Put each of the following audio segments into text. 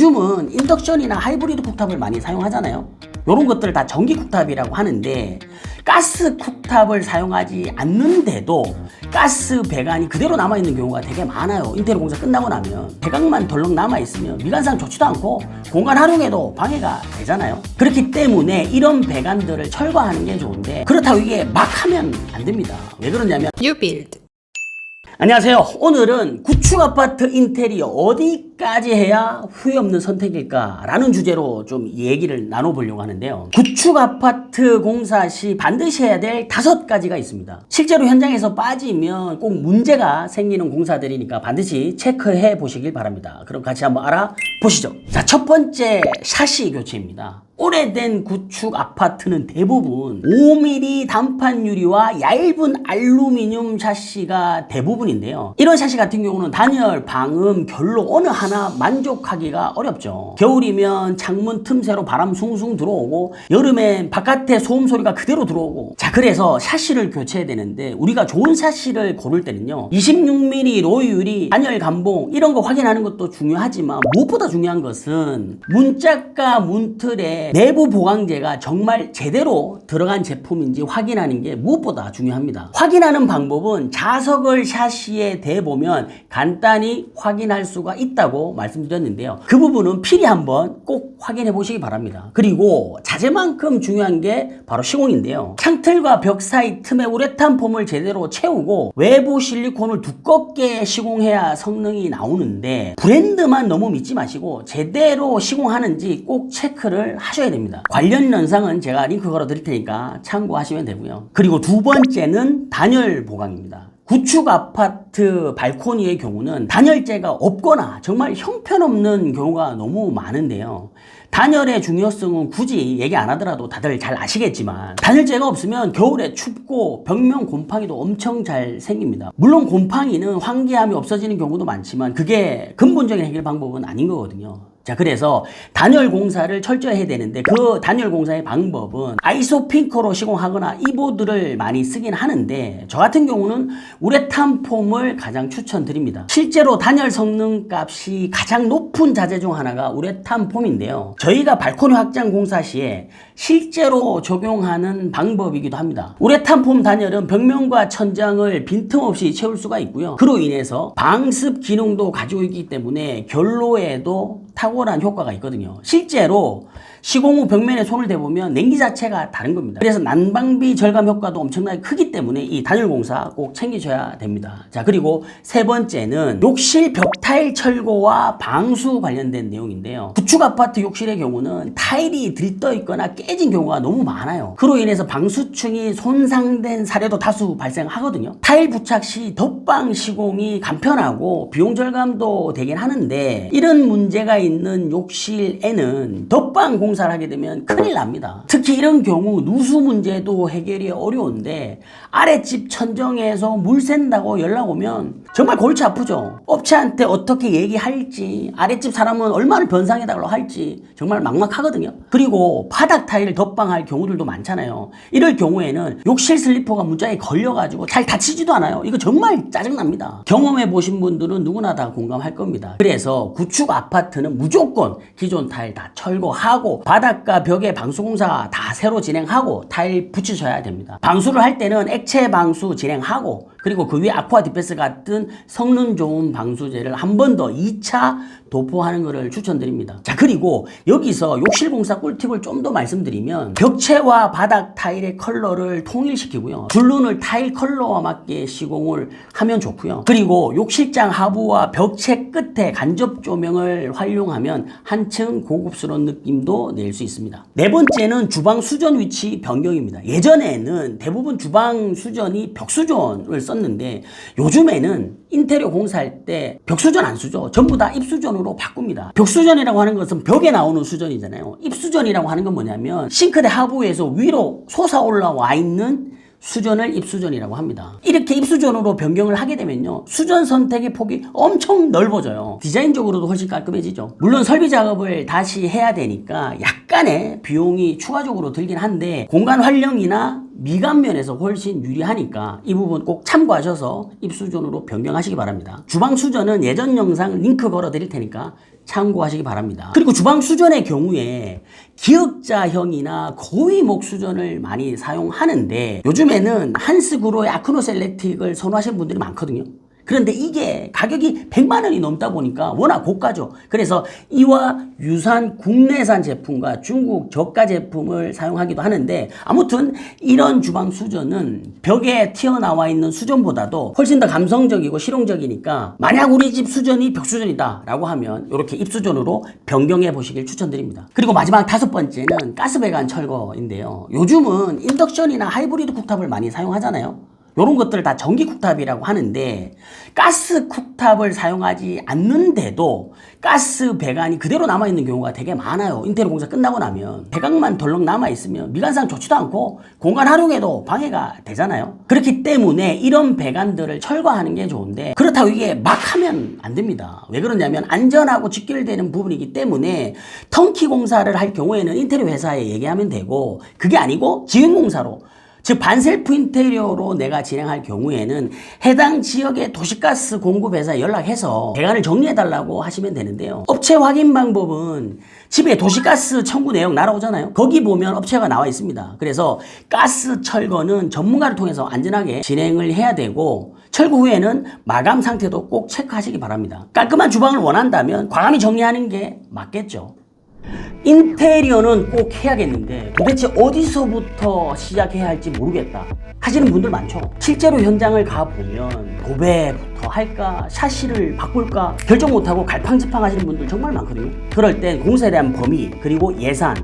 요즘은 인덕션이나 하이브리드 쿡탑을 많이 사용하잖아요. 이런 것들을 다 전기 쿡탑이라고 하는데 가스 쿡탑을 사용하지 않는데도 가스 배관이 그대로 남아있는 경우가 되게 많아요. 인테리어 공사 끝나고 나면 배관만 덜렁 남아있으면 미관상 좋지도 않고 공간 활용에도 방해가 되잖아요. 그렇기 때문에 이런 배관들을 철거하는 게 좋은데 그렇다고 이게 막 하면 안 됩니다. 왜 그러냐면 뉴빌드. 안녕하세요. 오늘은 구축 아파트 인테리어 어디까지 해야 후회 없는 선택일까? 라는 주제로 좀 얘기를 나눠보려고 하는데요. 구축 아파트 공사 시 반드시 해야 될 5가지가 있습니다. 실제로 현장에서 빠지면 꼭 문제가 생기는 공사들이니까 반드시 체크해 보시길 바랍니다. 그럼 같이 한번 알아보시죠. 자, 첫 번째 샤시 교체입니다. 오래된 구축 아파트는 대부분 5mm 단판 유리와 얇은 알루미늄 샤시가 대부분인데요. 이런 샤시 같은 경우는 단열, 방음, 결로 어느 하나 만족하기가 어렵죠. 겨울이면 창문 틈새로 바람 숭숭 들어오고 여름엔 바깥에 소음 소리가 그대로 들어오고, 자, 그래서 샤시를 교체해야 되는데 우리가 좋은 샤시를 고를 때는요 26mm 로이 유리, 단열 감봉 이런 거 확인하는 것도 중요하지만 무엇보다 중요한 것은 문짝과 문틀에 내부 보강제가 정말 제대로 들어간 제품인지 확인하는 게 무엇보다 중요합니다. 확인하는 방법은 자석을 샤시에 대보면 간단히 확인할 수가 있다고 말씀드렸는데요. 그 부분은 필히 한번 꼭 확인해 보시기 바랍니다. 그리고 자재만큼 중요한 게 바로 시공인데요. 창틀과 벽 사이 틈에 우레탄 폼을 제대로 채우고 외부 실리콘을 두껍게 시공해야 성능이 나오는데 브랜드만 너무 믿지 마시고 제대로 시공하는지 꼭 체크를 하셔야 됩니다. 관련 영상은 제가 링크 걸어 드릴 테니까 참고하시면 되고요. 그리고 두 번째는 단열 보강입니다. 구축 아파트 발코니의 경우는 단열재가 없거나 정말 형편없는 경우가 너무 많은데요. 단열의 중요성은 굳이 얘기 안 하더라도 다들 잘 아시겠지만 단열재가 없으면 겨울에 춥고 벽면 곰팡이도 엄청 잘 생깁니다. 물론 곰팡이는 환기함이 없어지는 경우도 많지만 그게 근본적인 해결 방법은 아닌 거거든요. 자, 그래서 단열 공사를 철저히 해야 되는데 그 단열 공사의 방법은 아이소핑크로 시공하거나 이보드를 많이 쓰긴 하는데 저 같은 경우는 우레탄 폼을 가장 추천드립니다. 실제로 단열 성능 값이 가장 높은 자재 중 하나가 우레탄 폼인데요. 저희가 발코니 확장 공사 시에 실제로 적용하는 방법이기도 합니다. 우레탄 폼 단열은 벽면과 천장을 빈틈없이 채울 수가 있고요. 그로 인해서 방습 기능도 가지고 있기 때문에 결로에도 탁월한 효과가 있거든요. 실제로 시공 후 벽면에 손을 대보면 냉기 자체가 다른 겁니다. 그래서 난방비 절감 효과도 엄청나게 크기 때문에 이 단열 공사 꼭 챙기셔야 됩니다. 자, 그리고 세 번째는 욕실 벽 타일 철거와 방수 관련된 내용인데요. 구축 아파트 욕실의 경우는 타일이 들떠 있거나 깨진 경우가 너무 많아요. 그로 인해서 방수층이 손상된 사례도 다수 발생하거든요. 타일 부착 시 덧방 시공이 간편하고 비용 절감도 되긴 하는데 이런 문제가 있는 욕실에는 덧방 공사를 하게 되면 큰일 납니다. 특히 이런 경우 누수 문제도 해결이 어려운데 아랫집 천정에서 물 샌다고 연락 오면 정말 골치 아프죠. 업체한테 어떻게 얘기할지, 아랫집 사람은 얼마를 변상해달라고 할지 정말 막막하거든요. 그리고 바닥 타일을 덧방할 경우들도 많잖아요. 이럴 경우에는 욕실 슬리퍼가 문짝에 걸려가지고 잘 닫히지도 않아요. 이거 정말 짜증납니다. 경험해 보신 분들은 누구나 다 공감할 겁니다. 그래서 구축 아파트는 무조건 기존 타일 다 철거하고 바닥과 벽에 방수공사 다 새로 진행하고 타일 붙이셔야 됩니다. 방수를 할 때는 액체 방수 진행하고 그리고 그 위에 아쿠아 디펜스 같은 성능 좋은 방수제를 한 번 더 2차 도포하는 것을 추천드립니다. 자, 그리고 여기서 욕실 공사 꿀팁을 좀 더 말씀드리면 벽체와 바닥 타일의 컬러를 통일시키고요. 줄눈을 타일 컬러와 맞게 시공을 하면 좋고요. 그리고 욕실장 하부와 벽체 끝에 간접 조명을 활용하면 한층 고급스러운 느낌도 낼 수 있습니다. 네 번째는 주방 수전 위치 변경입니다. 예전에는 대부분 주방 수전이 벽 수전을 썼는데 요즘에는 인테리어 공사할 때 벽수전 안 쓰죠. 전부 다 입수전으로 바꿉니다. 벽수전이라고 하는 것은 벽에 나오는 수전이잖아요. 입수전이라고 하는 건 뭐냐면 싱크대 하부에서 위로 솟아 올라와 있는 수전을 입수전이라고 합니다. 이렇게 입수전으로 변경을 하게 되면요 수전 선택의 폭이 엄청 넓어져요. 디자인적으로도 훨씬 깔끔해지죠. 물론 설비 작업을 다시 해야 되니까 약간의 비용이 추가적으로 들긴 한데 공간 활용이나 미관면에서 훨씬 유리하니까 이 부분 꼭 참고하셔서 입수전으로 변경하시기 바랍니다. 주방 수전은 예전 영상 링크 걸어 드릴 테니까 참고하시기 바랍니다. 그리고 주방 수전의 경우에 기역자형이나 고위목 수전을 많이 사용하는데 요즘에는 한스그로의 아크노 셀렉틱을 선호하시는 분들이 많거든요. 그런데 이게 가격이 100만 원이 넘다 보니까 워낙 고가죠. 그래서 이와 유사한 국내산 제품과 중국 저가 제품을 사용하기도 하는데 아무튼 이런 주방 수전은 벽에 튀어나와 있는 수전보다도 훨씬 더 감성적이고 실용적이니까 만약 우리 집 수전이 벽수전이다 라고 하면 이렇게 입수전으로 변경해 보시길 추천드립니다. 그리고 마지막 5번째는 가스배관 철거인데요. 요즘은 인덕션이나 하이브리드 쿡탑을 많이 사용하잖아요. 이런 것들을 다 전기 쿡탑이라고 하는데 가스 쿡탑을 사용하지 않는데도 가스 배관이 그대로 남아있는 경우가 되게 많아요. 인테리어 공사 끝나고 나면 배관만 덜렁 남아있으면 미관상 좋지도 않고 공간 활용에도 방해가 되잖아요. 그렇기 때문에 이런 배관들을 철거하는 게 좋은데 그렇다고 이게 막 하면 안 됩니다. 왜 그러냐면 안전하고 직결되는 부분이기 때문에 턴키 공사를 할 경우에는 인테리어 회사에 얘기하면 되고 그게 아니고 지연공사로 즉 반셀프 인테리어로 내가 진행할 경우에는 해당 지역의 도시가스 공급 회사에 연락해서 배관을 정리해달라고 하시면 되는데요. 업체 확인 방법은 집에 도시가스 청구 내역 날아오잖아요. 거기 보면 업체가 나와 있습니다. 그래서 가스 철거는 전문가를 통해서 안전하게 진행을 해야 되고 철거 후에는 마감 상태도 꼭 체크하시기 바랍니다. 깔끔한 주방을 원한다면 과감히 정리하는 게 맞겠죠. 인테리어는 꼭 해야겠는데 도대체 어디서부터 시작해야 할지 모르겠다 하시는 분들 많죠. 실제로 현장을 가보면 도배부터 할까 샤시를 바꿀까 결정 못하고 갈팡질팡 하시는 분들 정말 많거든요. 그럴 땐 공사에 대한 범위 그리고 예산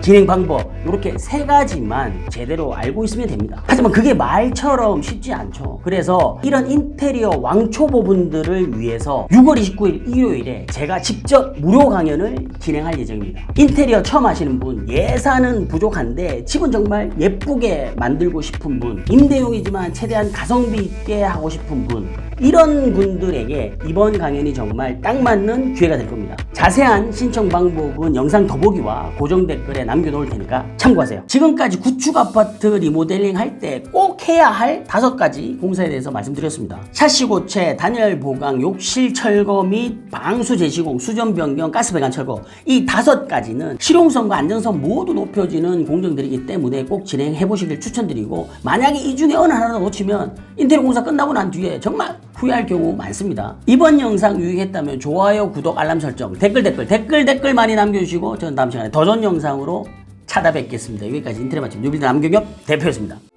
진행 방법 이렇게 3가지만 제대로 알고 있으면 됩니다. 하지만 그게 말처럼 쉽지 않죠. 그래서 이런 인테리어 왕초보분들을 위해서 6월 29일 일요일에 제가 직접 무료 강연을 진행할 예정입니다. 인테리어 처음 하시는 분, 예산은 부족한데 집은 정말 예쁘게 만들고 싶은 분, 임대용이지만 최대한 가성비 있게 하고 싶은 분, 이런 분들에게 이번 강연이 정말 딱 맞는 기회가 될 겁니다. 자세한 신청 방법은 영상 더보기와 고정 댓글에 남겨놓을 테니까 참고하세요. 지금까지 구축 아파트 리모델링 할 때 꼭 해야 할 5가지 공사에 대해서 말씀드렸습니다. 샤시 고체, 단열 보강, 욕실 철거 및 방수 재시공, 수전 변경, 가스 배관 철거 이 5가지는 실용성과 안정성 모두 높여지는 공정들이기 때문에 꼭 진행해 보시길 추천드리고 만약에 이 중에 어느 하나 놓치면 인테리어 공사 끝나고 난 뒤에 정말 후회할 경우 많습니다. 이번 영상 유익했다면 좋아요, 구독, 알람 설정, 댓글 많이 남겨주시고 저는 다음 시간에 더 좋은 영상으로 찾아뵙겠습니다. 여기까지 인테리어 맛집 뉴빌드 남경엽 대표였습니다.